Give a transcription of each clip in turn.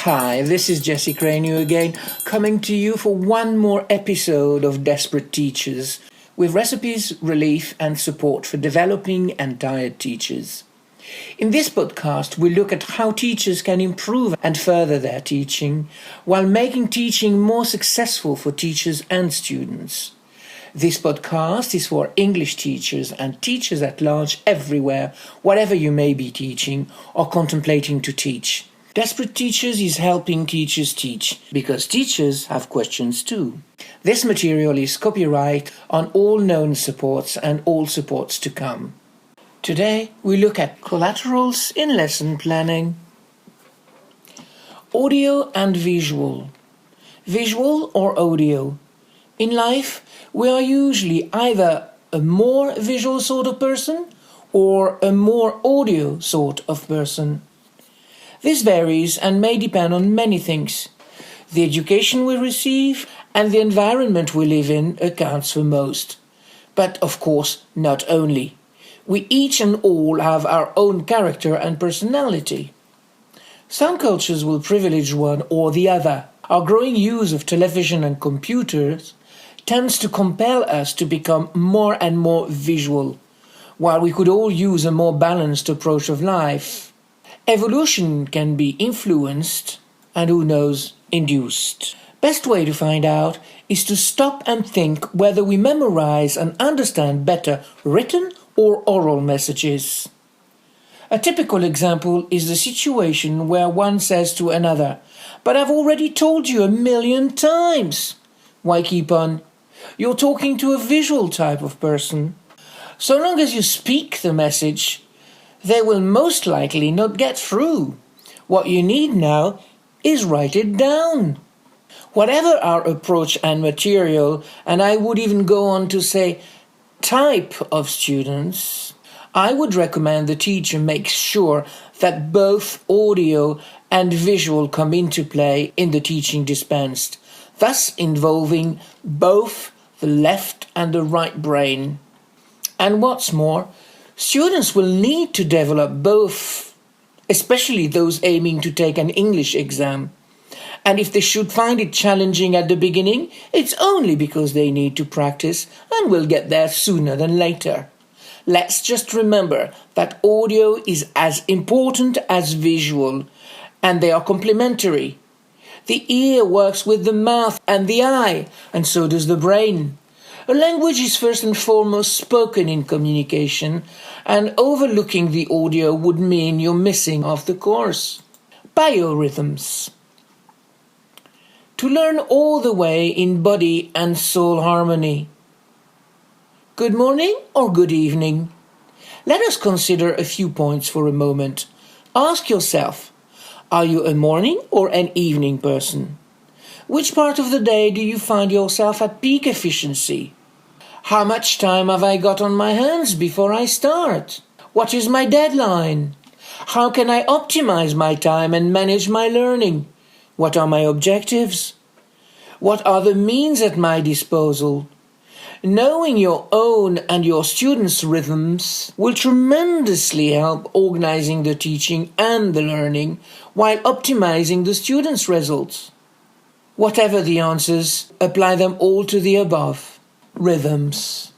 Hi, this is Jesse Cranio again, coming to you for one more episode of Desperate Teachers, with recipes, relief and support for developing and tired teachers. In this podcast, we look at how teachers can improve and further their teaching, while making teaching more successful for teachers and students. This podcast is for English teachers and teachers at large everywhere, whatever you may be teaching or contemplating to teach. Desperate Teachers is helping teachers teach, because teachers have questions too. This material is copyright on all known supports and all supports to come. Today we look at collaterals in lesson planning. Audio and visual. Visual or audio? In life, we are usually either a more visual sort of person or a more audio sort of person. This varies and may depend on many things. The education we receive and the environment we live in accounts for most. But of course, not only. We each and all have our own character and personality. Some cultures will privilege one or the other. Our growing use of television and computers tends to compel us to become more and more visual, while we could all use a more balanced approach of life. Evolution can be influenced and, who knows, induced. Best way to find out is to stop and think whether we memorize and understand better written or oral messages. A typical example is the situation where one says to another, "But I've already told you 1,000,000 times." Why keep on? You're talking to a visual type of person. So long as you speak the message, they will most likely not get through. What you need now is write it down. Whatever our approach and material, and I would even go on to say type of students, I would recommend the teacher makes sure that both audio and visual come into play in the teaching dispensed, thus involving both the left and the right brain. And what's more, students will need to develop both, especially those aiming to take an English exam. And if they should find it challenging at the beginning, it's only because they need to practice and will get there sooner than later. Let's just remember that audio is as important as visual, and they are complementary. The ear works with the mouth and the eye, and so does the brain. A language is first and foremost spoken in communication, and overlooking the audio would mean you're missing half the course. Biorhythms. To learn all the way in body and soul harmony. Good morning or good evening? Let us consider a few points for a moment. Ask yourself, are you a morning or an evening person? Which part of the day do you find yourself at peak efficiency? How much time have I got on my hands before I start? What is my deadline? How can I optimize my time and manage my learning? What are my objectives? What are the means at my disposal? Knowing your own and your students' rhythms will tremendously help organizing the teaching and the learning while optimizing the students' results. Whatever the answers, apply them all to the above. Rhythms.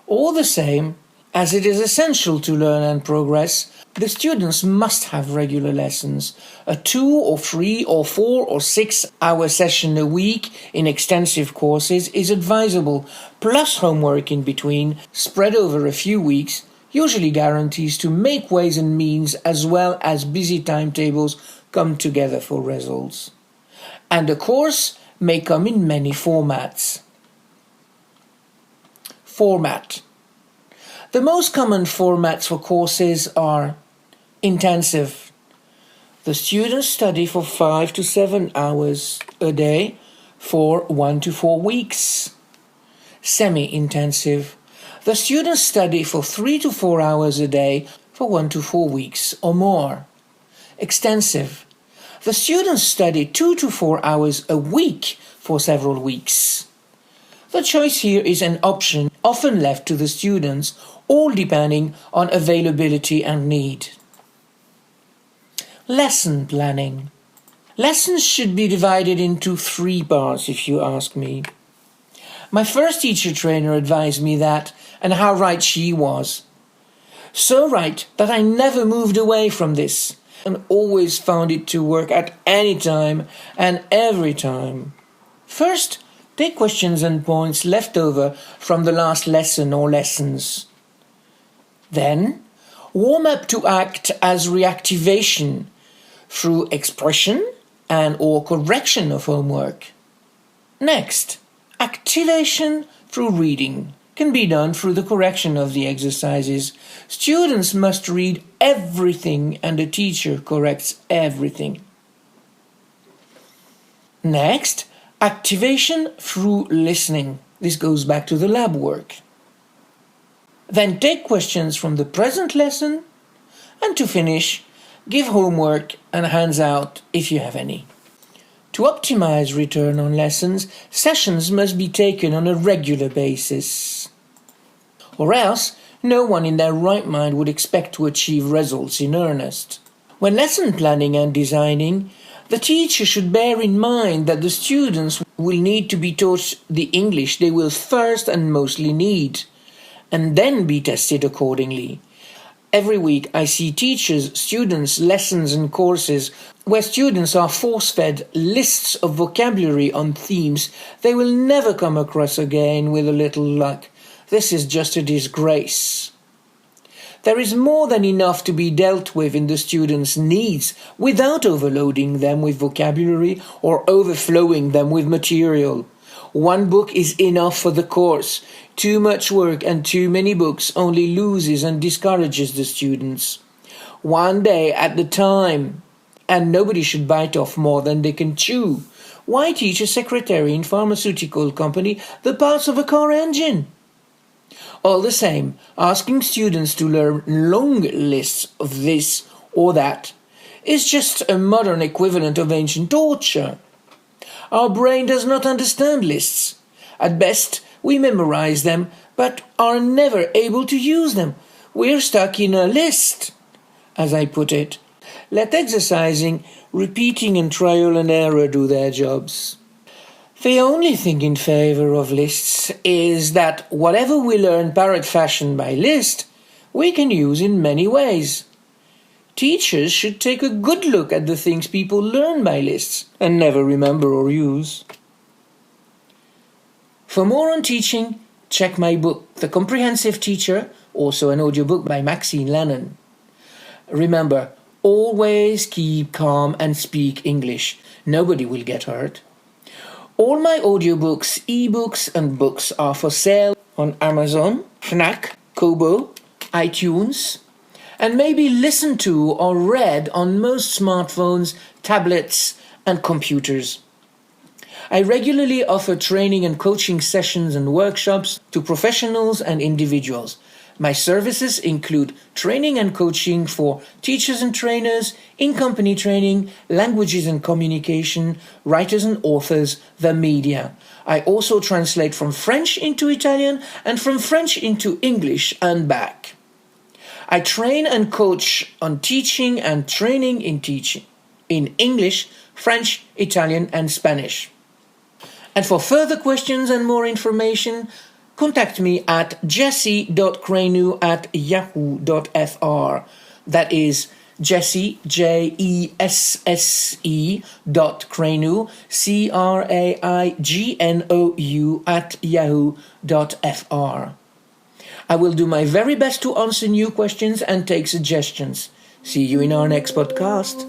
All the same, as it is essential to learn and progress, the students must have regular lessons. A 2 or 3 or 4 or 6 hour session a week in extensive courses is advisable, plus homework in between, spread over a few weeks, usually guarantees to make ways and means as well as busy timetables come together for results. And a course may come in many formats. Format. The most common formats for courses are intensive. The students study for 5 to 7 hours a day for 1 to 4 weeks. Semi-intensive. The students study for 3 to 4 hours a day for 1 to 4 weeks or more. Extensive. The students study 2 to 4 hours a week for several weeks. The choice here is an option often left to the students, all depending on availability and need. Lesson planning. Lessons should be divided into 3 parts, if you ask me. My first teacher trainer advised me that, and how right she was. So right that I never moved away from this, and always found it to work at any time and every time. First, take questions and points left over from the last lesson or lessons. Then, warm up to act as reactivation through expression and or correction of homework. Next, activation through reading can be done through the correction of the exercises. Students must read everything and the teacher corrects everything. Next, activation through listening. This goes back to the lab work. Then take questions from the present lesson, and to finish, give homework and hands out if you have any. To optimize return on lessons, sessions must be taken on a regular basis. Or else, no one in their right mind would expect to achieve results in earnest. When lesson planning and designing, the teacher should bear in mind that the students will need to be taught the English they will first and mostly need, and then be tested accordingly. Every week I see teachers, students, lessons and courses where students are force-fed lists of vocabulary on themes they will never come across again with a little luck. This is just a disgrace. There is more than enough to be dealt with in the students' needs without overloading them with vocabulary or overflowing them with material. One book is enough for the course. Too much work and too many books only loses and discourages the students. One day at a time, and nobody should bite off more than they can chew. Why teach a secretary in pharmaceutical company the parts of a car engine? All the same, asking students to learn long lists of this or that is just a modern equivalent of ancient torture. Our brain does not understand lists. At best, we memorize them, but are never able to use them. We're stuck in a list, as I put it. Let exercising, repeating and trial and error do their jobs. The only thing in favor of lists is that whatever we learn parrot fashion by list, we can use in many ways. Teachers should take a good look at the things people learn by lists and never remember or use. For more on teaching, check my book, The Comprehensive Teacher, also an audiobook by Maxine Lennon. Remember, always keep calm and speak English. Nobody will get hurt. All my audiobooks, ebooks and books are for sale on Amazon, Fnac, Kobo, iTunes, and may be listened to or read on most smartphones, tablets and computers. I regularly offer training and coaching sessions and workshops to professionals and individuals. My services include training and coaching for teachers and trainers, in-company training, languages and communication, writers and authors, the media. I also translate from French into Italian and from French into English and back. I train and coach on teaching and training in teaching in English, French, Italian and Spanish. And for further questions and more information, contact me at jesse.cranu@yahoo.fr. That is Jesse, Jesse, .cranu, CRAIGNOU @yahoo.fr. I will do my very best to answer new questions and take suggestions. See you in our next podcast.